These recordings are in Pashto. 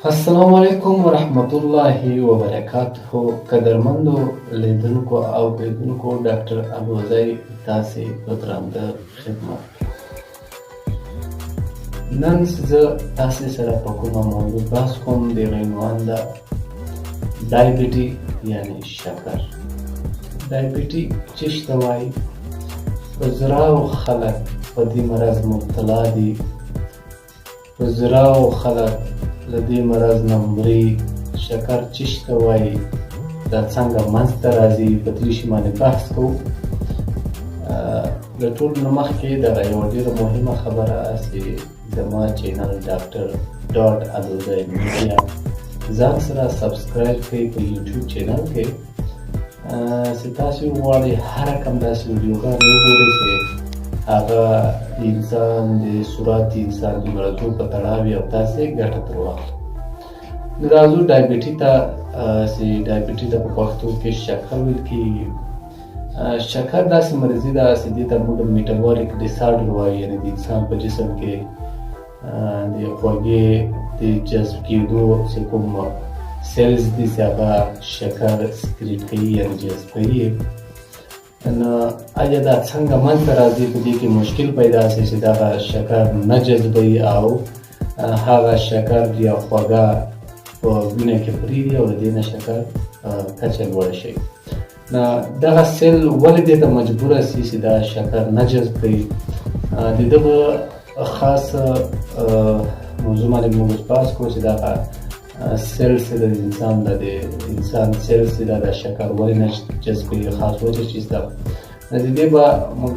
السلام علیکم ورحمت الله وبرکاته. قدرمندو لیدونکو او اوریدونکو ډاکټر الوزی تاسې په درانده خدمت. نن زه تاسې سره په کومه موضوع بحث کوم د هغې عنوان ده ډایبټي یعنې شکر. ډایبټي چیش ته وایي؟ په زراو خلک په دې مرض مبتلا دي، په زراو خلک له دې مرض نه مري. شکر چیش ته وایي؟ دا څنګه منځته راځي؟ په دې شي باندې بحث کوو. له ټولو نه مخکې دغه یوه ډېره مهمه خبره چې زما چینل ډاکټر ډاټ الوزی میډیا ځان سره سبسکرایب کړئ په یوټیوب چینل کې، چې تاسې وغواړئ هر رقم داسې ویډیوګانې وګورئ چې هغه د انسان د صورت د انسان د مرضو په تړاو وي او تاسې ګټه ترې واخلئ. نو راځو ډایبټي ته، چې ډایبټي ته په پښتو کې شکر ویل کېږي. شکر داسې مرضي ده چې دې ته موږ میټابولیک ډیسارډر وایو، یعنې د انسان په جسم کې د خوږې د جذب کېدو چې کوم سیلز دي چې هغه شکر سکریټ کوي یعنې جذب کوي. نو آیا دا څنګه منځته راځي؟ په دې کې مشکل پیدا شي چې دغه شکر نه جذبوي او هغه شکر یا خوږه په وینه کې پرېږدي او له دې نه شکر کچه لوړه شي. نو دغه سیل ولې دې ته مجبوره شي چې دا شکر نه جذب کوي؟ د دغه خاص موضوع باندې موږ بحث کوو چې دغه سیل چې د انسان د انسان سیل چې د شکر ولې نه جذبوي، خاص وجه چیز ده. د دې به موږ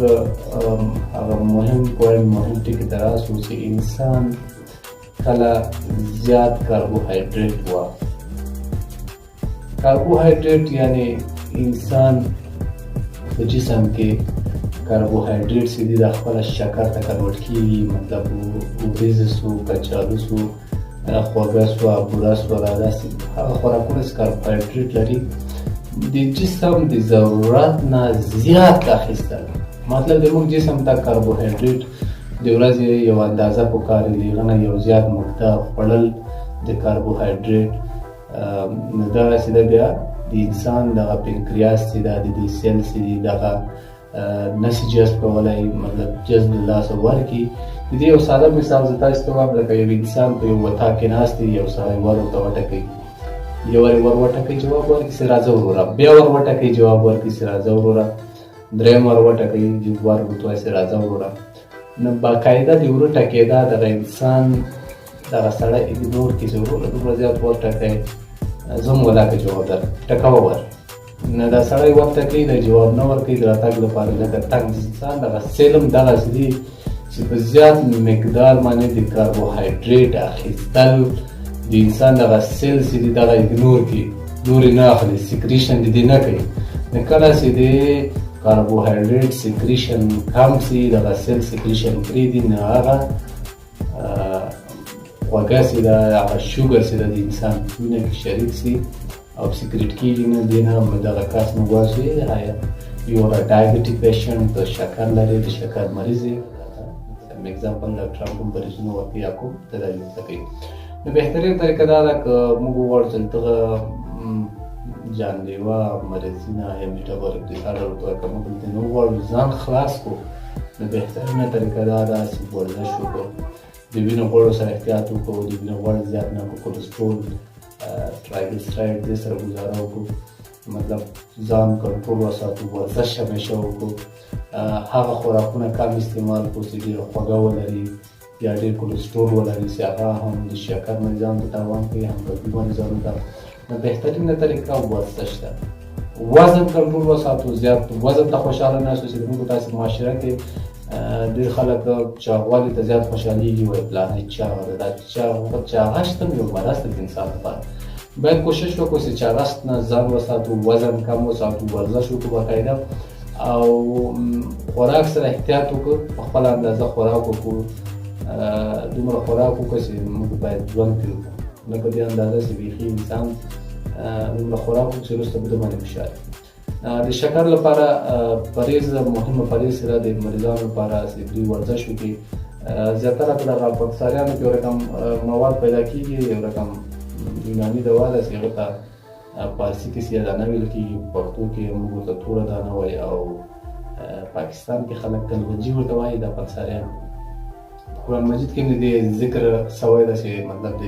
هغه مهم پوینټ مهم ټکي ته راسو چې انسان کله زیات کاربوهایډریټ واخلي. کاربوهایډریټ یعنې انسان په جسم کې کاربوهایډریټ چې دي د خپله شکر ته کنورټ کېږي، مطلب وریځې سو، کچالو سو، خوږه سوه، بوره سوه، دا داسې هغه خوراکونه چې کاربوهایډریټ لري د جسم د ضرورت نه زیات اخیستل. مطلب د موږ جسم ته کاربوهایډریټ د ورځې یو اندازه پکار دی، هغه نه یو زیات مقدار خوړل د کاربوهایډریټ. نو دغه چې ده بیا د انسان دغه پنکریاس چې ده د دې سیل چې دي دغه نشي جذب کولی، مطلب جذب له لاسه ورکړي. د دې یو ساده مثال زه تاسو ته وایم، لکه یو انسان په یو وطاق کې ناست دی، یو سړی ور ورته وټکوي، یو وارې ور وټکوي جواب ورکړي چې راځه وروره، بیا ور وټکوي جواب ورکړي چې راځه وروره، درېیم ور وټکوي جواب ورته وایي چې راځه وروره. نو باقاعده د ورو ټکېدا دغه انسان دغه سړی اګنور کړي چې وروره دومره زیات ور ټکوي، زه هم ولاکه جواب در ټکوه ور. نو دا سړی ورټکوي، د جواب نه ورکوي، د راتګ لپاره لکه تنګ انسان دغه سیل هم دغسې دي چې په زیات مقدار باندې د کاربوهایډریټ اخیستل د انسان دغه سیل چې دي دغه اګنور کړي، نور یې نه اخلي، سکریشن د دې نه کوي. نو کله چې د کاربوهایډریټ سکریشن کم شي، دغه سیل سکریشن پرېږدي، نو هغه خوږه چې ده، هغه شوګر چې ده د انسان په وینه کې شریک شي او سکریټ کېږي. نو دې نه دغه کس موږ وایو چې یو ډایبټیک پیشنټ د شکر لري، د شکر مریض یې. اگزامپل ډاکټران کوم مریضونه ورکوي یا کوم تداوي ورته کوي. نو بهترین طریقه دا ده که موږ وغواړو چې دغه جانلیوا مرضونه یا میټابولیک ډیسارډر ورته وایي، که موږ دې نه وغواړو ځان خلاص کړو، نو بهترینه طریقه دا ده چې ورزش وکړو، د وینې غوړو سره احتیاط وکړو، د وینې غوړ زیات نه کړو، کولسټرول ټرایګلیسرایډ دې سره ګزاره وکړو، مطلب ځان کنټرول وساتو، ورزش همیشه وکړو، هغه خوراکونه کم استعمال کړو چې ډېره خوږه ولري یا ډېر کولسټرول ولري چې هغه هم د شکر نظام ته تاوان کوي، هم قلبي نظام ته. نو بهترینه طریقه ورزش ده. وزن کنټرول وساتو، زیات وزن ته خوشحاله نه شو چې زموږ داسې معاشره کې ډېر خلک چاغوالي ته زیات خوشحالېږي، وایي فلانی چاغه ده. دا چاغښت هم یو مرض دی د انسان لپاره. باید کوشش وکړو چې چاغښت نه ځان وساتو، وزن کم وساتو، ورزش وکړو باقاعده، او خوراک سره احتیاط وکړو، په خپله اندازه خوراک وکړو، دومره خوراک وکړو چې موږ باید ژوند پرې وکړو، نه په دې اندازه چې بیخي انسان دومره خوراک وکړو چې وروسته به ده باندې فشار وي. د شکر لپاره پرهیز، مهمه پرهیز چې ده د مریضانو لپاره چې دوی ورزش وکړي، زیاتره په دغه پاکستانیانو کې یو رقم مواد پیدا کېږي، یو رقم یوناني دوا ده چې هغه ته فارسي کې سیاه دانه ویل کېږي، پښتو کې موږ ورته توره دانه وایي، او پاکستان کې خلک کلبنجي ورته وایي. دا پاکستانیان قرآن مجید کې مې د ذکر سوی ده چې مطلب د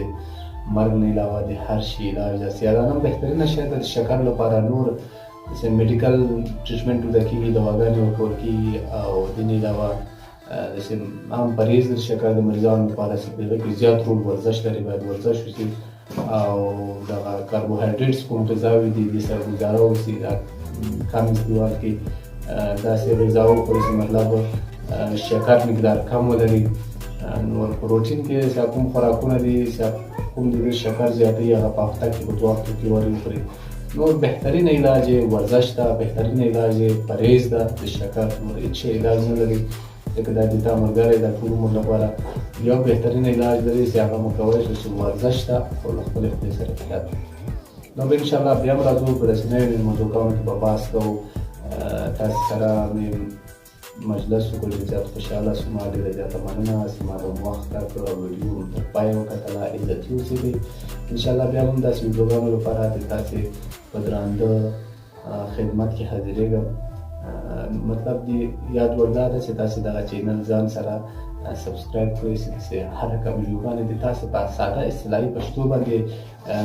مرګ نه علاوه د هر شي علاج ده. سیاه دانه بهترینه شی ده د شکر لپاره. نور چې میډیکل ټریټمنټ ورته کېږي، دواګانې ورکول کېږي، او د دې علاوه چې عام پرهیز د شکر د مریضانو لپاره چې په هغه کې زیات رول ورزش لري، باید ورزش وشي، او دغه کاربوهایډریټس کوم غذاوې دي دې سره ګزاره وشي. دا کم استعمال کې داسې غذا وخوري چې مطلب شکر مقدار کم ولري. نور پروټین کې چې کوم خوراکونه دي چې کوم د شکر زیاتوي هغه په هفته کې په 2 وختو کې وخوري. نور بهترین علاج ورزش ده، بهترین علاج پرهیز ده د شکر. نور هیڅ علاج نه لري، ځکه دا د تا ملګری ده ټول عمر لپاره. یو بهترین علاج لري چې هغه مو کولی شو چې ورزش ده او له خپلې خولې سره احتیاط. نو به انشاءالله بیا هم راځو په داسې نوې موضوعګانو کې به بحث کوو. تاسو سره مې مجلس وکړ، زیات خوشحاله شوم، ډېره زیاته مننه چې ما ته وخت راکړ او ویډیو تر پایه وکتله. عزتي اوسېږئ. انشاءالله بیا هم داسې ویډیوګانو لپاره د تاسې په درانده خدمت کې حاضرېږم. مطلب دی یاد وردا ده چې تاسې دغه چینل ځان سره سبسکرایب کړئ چې هر کوم ویډیوګانې د تاسې په ساده اصطلاحي پښتو باندې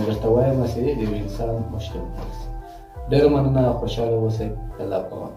درته وایم چې د یو انسان مشکل ډېره مننه. خوشحاله اوسئ. الله پامان.